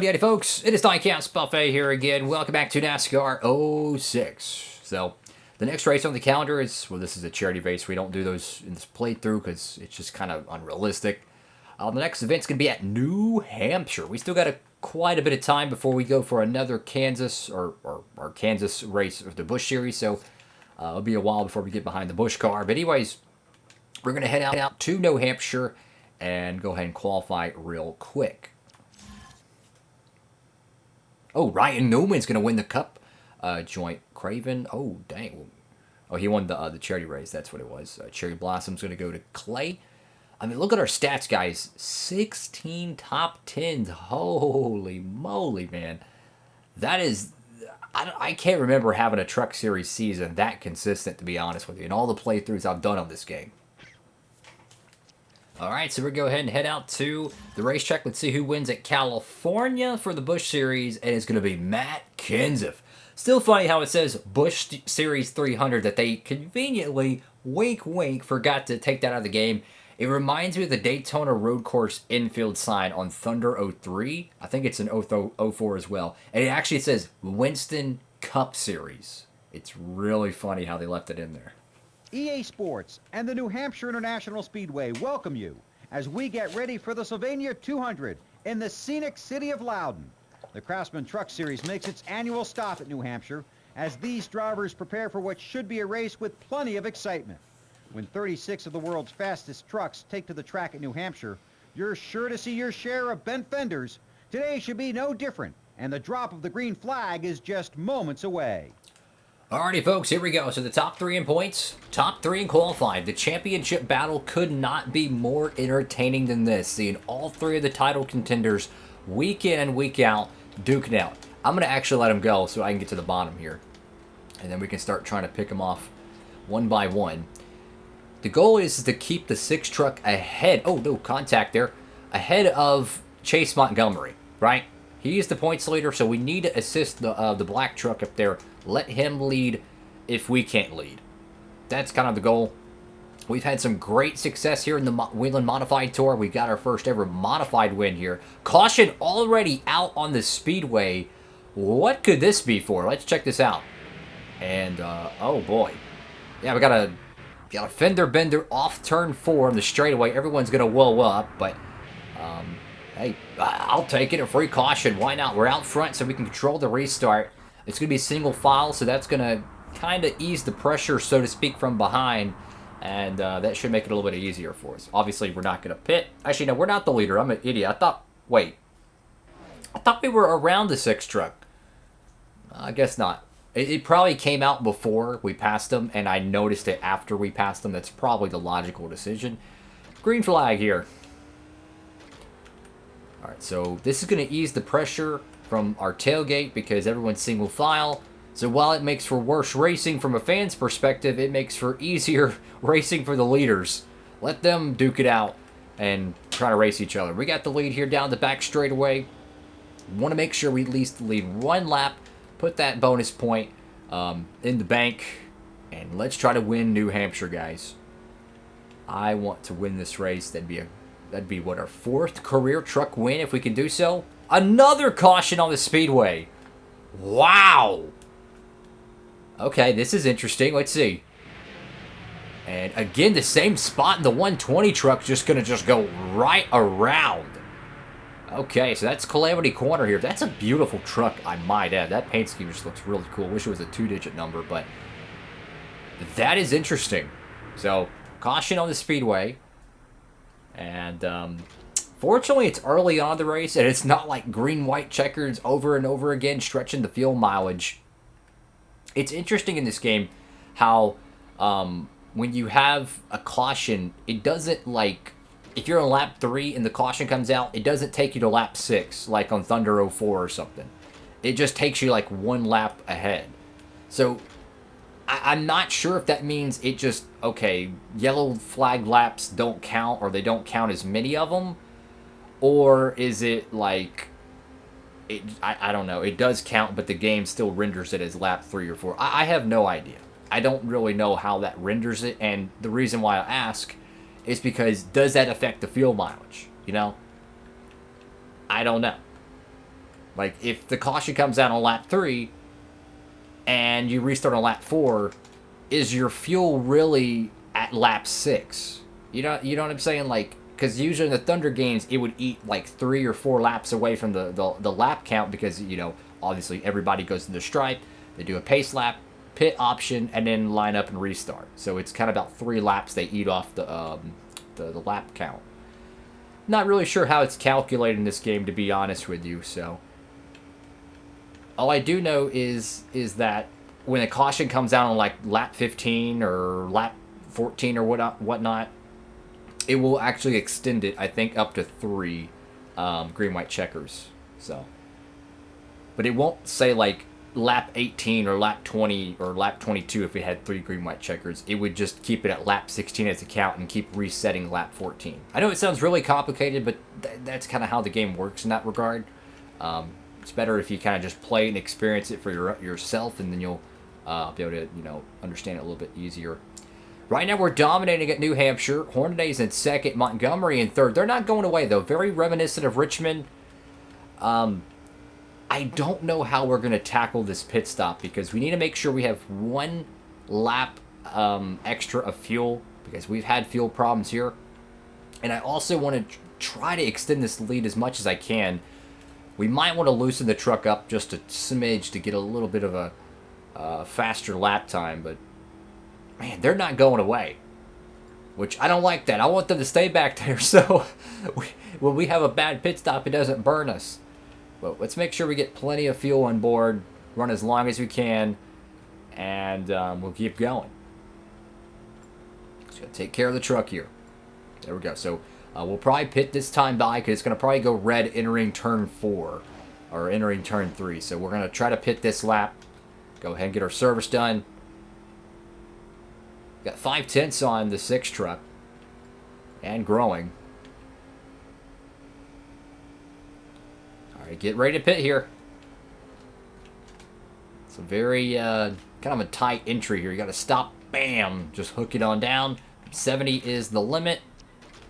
Howdy folks, it is Diecast Buffet here again. Welcome back to NASCAR 06. So, the next race on the calendar is, well, this is a charity race. We don't do those in this playthrough because it's just kind of unrealistic. The next event's going to be at New Hampshire. We still got quite a bit of time before we go for another Kansas or Kansas race of the Busch Series. So, it'll be a while before we get behind the Busch car. But anyways, we're going to head out to New Hampshire and go ahead and qualify real quick. Oh, Ryan Newman's going to win the Cup joint. Craven, oh, dang. Oh, he won the charity race. That's what it was. Cherry Blossom's going to go to Clay. I mean, look at our stats, guys. 16 top 10s. Holy moly, man. That is... I can't remember having a Truck Series season that consistent, to be honest with you, in all the playthroughs I've done on this game. Alright, so we're going to go ahead and head out to the racetrack. Let's see who wins at California for the Busch Series, and it's going to be Matt Kenseth. Still funny how it says Busch Series 300, that they conveniently, wink wink, forgot to take that out of the game. It reminds me of the Daytona Road Course infield sign on Thunder 03. I think it's an 04 as well. And it actually says Winston Cup Series. It's really funny how they left it in there. EA Sports and the New Hampshire International Speedway welcome you as we get ready for the Sylvania 200 in the scenic city of Loudon. The Craftsman Truck Series makes its annual stop at New Hampshire as these drivers prepare for what should be a race with plenty of excitement. When 36 of the world's fastest trucks take to the track at New Hampshire, you're sure to see your share of bent fenders. Today should be no different, and the drop of the green flag is just moments away. Alrighty, folks, here we go. So the top 3 in points, top 3 in qualifying. The championship battle could not be more entertaining than this. Seeing all 3 of the title contenders week in and week out duking out. I'm going to actually let them go so I can get to the bottom here. And then we can start trying to pick them off one by one. The goal is to keep the 6 truck ahead. Oh, no, contact there. Ahead of Chase Montgomery, right? He's the points leader, so we need to assist the black truck up there. Let him lead if we can't lead. That's kind of the goal. We've had some great success here in the Whelen Modified Tour. We got our first ever modified win here. Caution already out on the speedway. What could this be for? Let's check this out. And, oh boy. Yeah, we got a fender bender off turn 4 on the straightaway. Everyone's going to whoa up, but... hey, I'll take it. A free caution. Why not? We're out front so we can control the restart. It's going to be single file, so that's going to kind of ease the pressure, so to speak, from behind. And that should make it a little bit easier for us. Obviously, we're not going to pit. Actually, no, we're not the leader. I'm an idiot. Wait. I thought we were around the 6 truck. I guess not. It probably came out before we passed them, and I noticed it after we passed them. That's probably the logical decision. Green flag here. Alright, so this is going to ease the pressure from our tailgate because everyone's single file. So while it makes for worse racing from a fan's perspective, it makes for easier racing for the leaders. Let them duke it out and try to race each other. We got the lead here down the back straightaway. Want to make sure we at least lead 1 lap. Put that bonus point in the bank. And let's try to win New Hampshire, guys. I want to win this race. That'd be what, our 4th career truck win if we can do so. Another caution on the speedway. Wow. Okay, this is interesting. Let's see. And again, the same spot in the 120 truck, just going to go right around. Okay, so that's Calamity Corner here. That's a beautiful truck, I might add. That paint scheme just looks really cool. Wish it was a 2-digit number, but that is interesting. So, caution on the speedway. And fortunately, it's early on the race, and it's not like green-white checkers over and over again, stretching the fuel mileage. It's interesting in this game how when you have a caution, it doesn't, like, if you're on lap 3 and the caution comes out, it doesn't take you to lap 6, like on Thunder 04 or something. It just takes you, like, 1 lap ahead. So, I'm not sure if that means it just, okay, yellow flag laps don't count, or they don't count as many of them, or is it like, I don't know, it does count, but the game still renders it as lap 3 or 4. I have no idea. I don't really know how that renders it, and the reason why I ask is because does that affect the fuel mileage, you know? I don't know. Like, if the caution comes out on lap 3 and you restart on lap 4, is your fuel really at lap 6? You know what I'm saying? Like, because usually in the Thunder games, it would eat like 3 or 4 laps away from the lap count because, obviously everybody goes to the stripe, they do a pace lap, pit option, and then line up and restart. So it's kind of about 3 laps they eat off the lap count. Not really sure how it's calculated in this game, to be honest with you. So all I do know is that when a caution comes out on like lap 15 or lap 14 or whatnot, it will actually extend it, I think, up to 3 green white checkers. So, but it won't say like lap 18 or lap 20 or lap 22 if it had 3 green white checkers. It would just keep it at lap 16 as a count and keep resetting lap 14. I know it sounds really complicated, but that's kind of how the game works in that regard. It's better if you kind of just play and experience it for yourself, and then you'll be able to understand it a little bit easier. Right now we're dominating at New Hampshire. Hornaday's in second, Montgomery in third. They're not going away though. Very reminiscent of Richmond. I don't know how we're going to tackle this pit stop because we need to make sure we have 1 lap extra of fuel because we've had fuel problems here. And I also want to try to extend this lead as much as I can. We might want to loosen the truck up just a smidge to get a little bit of a faster lap time. But, man, they're not going away, which I don't like that. I want them to stay back there so when we have a bad pit stop, it doesn't burn us. But let's make sure we get plenty of fuel on board, run as long as we can, and we'll keep going. Just gotta take care of the truck here. There we go. So we'll probably pit this time by because it's going to probably go red entering turn 4 or entering turn 3. So we're going to try to pit this lap. Go ahead and get our service done. Got 5/10 on the 6 truck and growing. Get ready to pit here. It's a very kind of a tight entry here. You got to stop, bam, just hook it on down. 70 is the limit,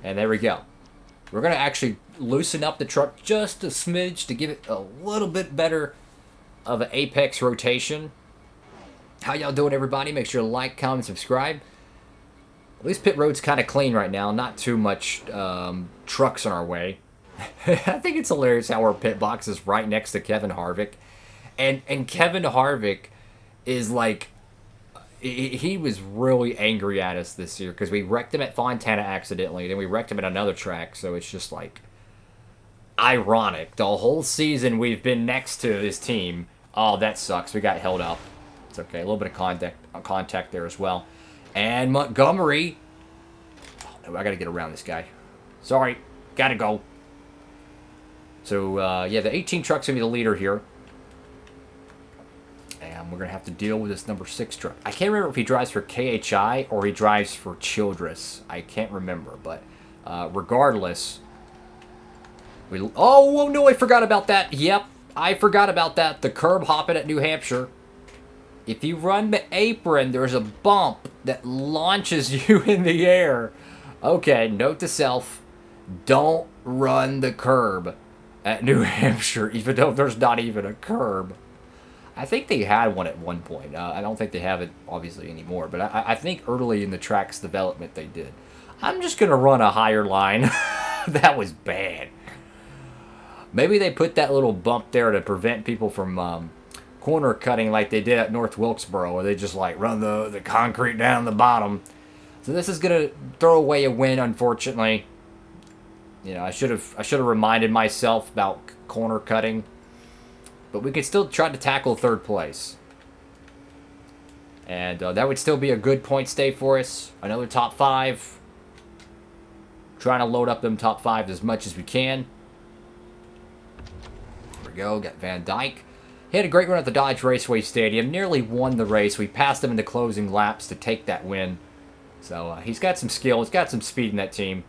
and there we go. We're going to actually loosen up the truck just a smidge to give it a little bit better of an apex rotation. How y'all doing, everybody? Make sure to like, comment, subscribe. At least pit road's kind of clean right now. Not too much trucks on our way. I think it's hilarious how our pit box is right next to Kevin Harvick. And Kevin Harvick is like, he was really angry at us this year because we wrecked him at Fontana accidentally. Then we wrecked him at another track. So it's just like ironic. The whole season we've been next to his team. Oh, that sucks. We got held up. It's okay. A little bit of contact there as well. And Montgomery. Oh, no, I got to get around this guy. Sorry. Got to go. So, yeah, the 18 truck's going to be the leader here. And we're going to have to deal with this number 6 truck. I can't remember if he drives for KHI or he drives for Childress. I can't remember. But regardless, oh, no, I forgot about that. Yep, I forgot about that. The curb hopping at New Hampshire. If you run the apron, there's a bump that launches you in the air. Okay, note to self, don't run the curb at New Hampshire, even though there's not even a curb. I think they had one at one point. I don't think they have it, obviously, anymore. But I think early in the track's development they did. I'm just going to run a higher line. That was bad. Maybe they put that little bump there to prevent people from corner cutting like they did at North Wilkesboro, where they just like run the concrete down the bottom. So this is going to throw away a win, unfortunately. You know, I should have reminded myself about corner cutting, but we could still try to tackle 3rd place, and that would still be a good point stay for us. Another top 5. Trying to load up them top 5 as much as we can. There we go. Got Van Dyke. He had a great run at the Dodge Raceway Stadium. Nearly won the race. We passed him in the closing laps to take that win. So he's got some skill. He's got some speed in that team.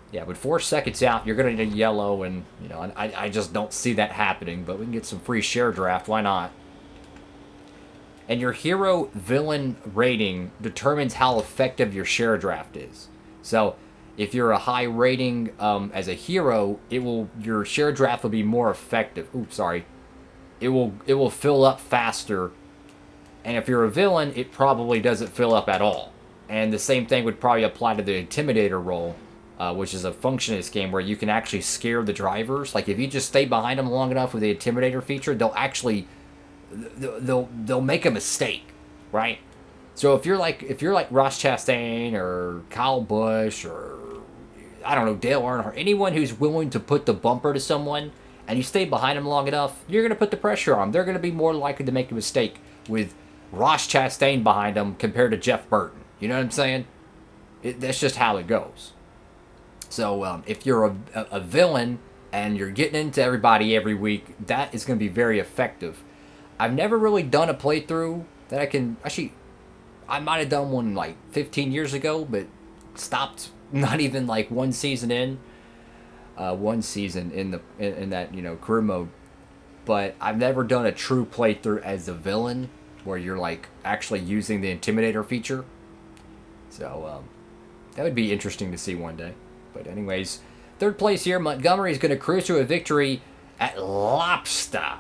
Yeah, but 4 seconds out, you're going to need a yellow, and you know, I just don't see that happening, but we can get some free share draft. Why not? And your hero-villain rating determines how effective your share draft is. So if you're a high rating as a hero, your share draft will be more effective. Oops, sorry. It will fill up faster. And if you're a villain, it probably doesn't fill up at all. And the same thing would probably apply to the Intimidator role, which is a function in this game where you can actually scare the drivers. Like if you just stay behind them long enough with the Intimidator feature, they'll make a mistake, right? So if you're like Ross Chastain or Kyle Busch or I don't know, Dale Earnhardt, anyone who's willing to put the bumper to someone, and you stay behind them long enough, you're going to put the pressure on them. They're going to be more likely to make a mistake with Ross Chastain behind them compared to Jeff Burton. You know what I'm saying? That's just how it goes. So if you're a villain and you're getting into everybody every week, that is going to be very effective. I've never really done a playthrough that I can... Actually, I might have done one like 15 years ago, but stopped not even like one season in. One season in that, you know, career mode. But I've never done a true playthrough as a villain where you're like actually using the Intimidator feature. So that would be interesting to see one day. But anyways, third place here, Montgomery is going to cruise to a victory at Lobster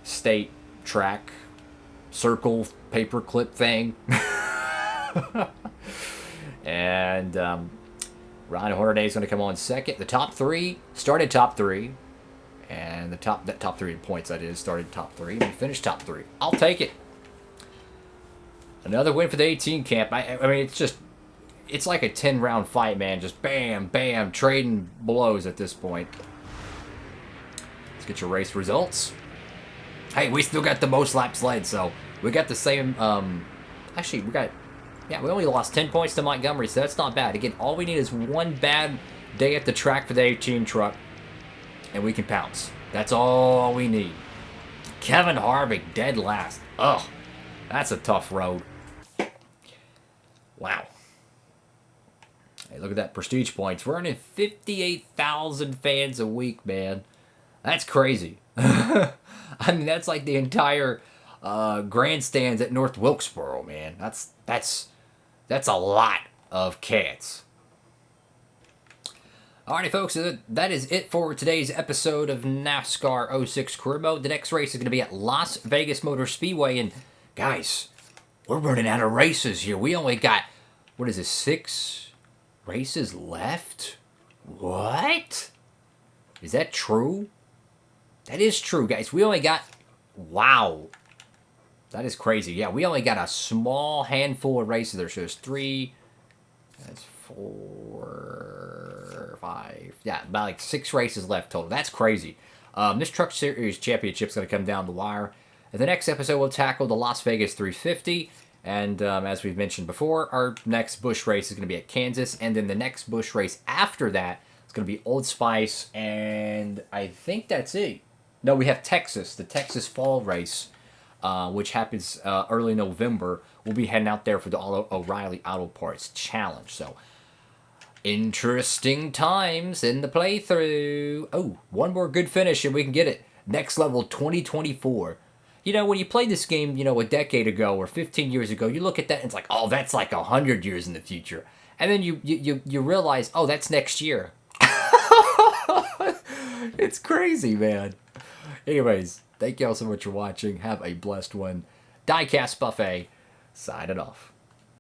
State Track circle paperclip thing. And Ryan Hornaday is going to come on second. The top three started top three. And that top three in points, that is, started top three. And we finished top three. I'll take it. Another win for the 18 camp. I mean, it's like a 10-round fight, man. Just bam, bam, trading blows at this point. Let's get your race results. Hey, we still got the most laps led, so we got the same. Actually, we only lost 10 points to Montgomery, so that's not bad. Again, all we need is one bad day at the track for the 18 truck, and we can pounce. That's all we need. Kevin Harvick, dead last. Ugh, that's a tough road. Wow. Hey, look at that prestige points. We're earning 58,000 fans a week, man. That's crazy. I mean, that's like the entire grandstands at North Wilkesboro, man. That's a lot of cats. Alrighty, folks, so that is it for today's episode of NASCAR 06 Career Mode. The next race is going to be at Las Vegas Motor Speedway, and guys, we're running out of races here. We only got, 6 races left? What? Is that true? That is true, guys. We only got... Wow. That is crazy. Yeah, we only got a small handful of races there. So there's 3... That's 4... 5... Yeah, about like 6 races left total. That's crazy. This Truck Series Championship is going to come down the wire. In the next episode, we'll tackle the Las Vegas 350. And as we've mentioned before, our next Busch race is going to be at Kansas. And then the next Busch race after that is going to be Old Spice. And I think that's it. No, we have Texas, the Texas Fall Race, which happens early November. We'll be heading out there for the O'Reilly Auto Parts Challenge. So, interesting times in the playthrough. Oh, one more good finish and we can get it. Next level 2024. You know, when you played this game, you know, a decade ago or 15 years ago, you look at that and it's like, oh, that's like 100 years in the future. And then you realize, oh, that's next year. It's crazy, man. Anyways, thank you all so much for watching. Have a blessed one. Diecast Buffet, signing off.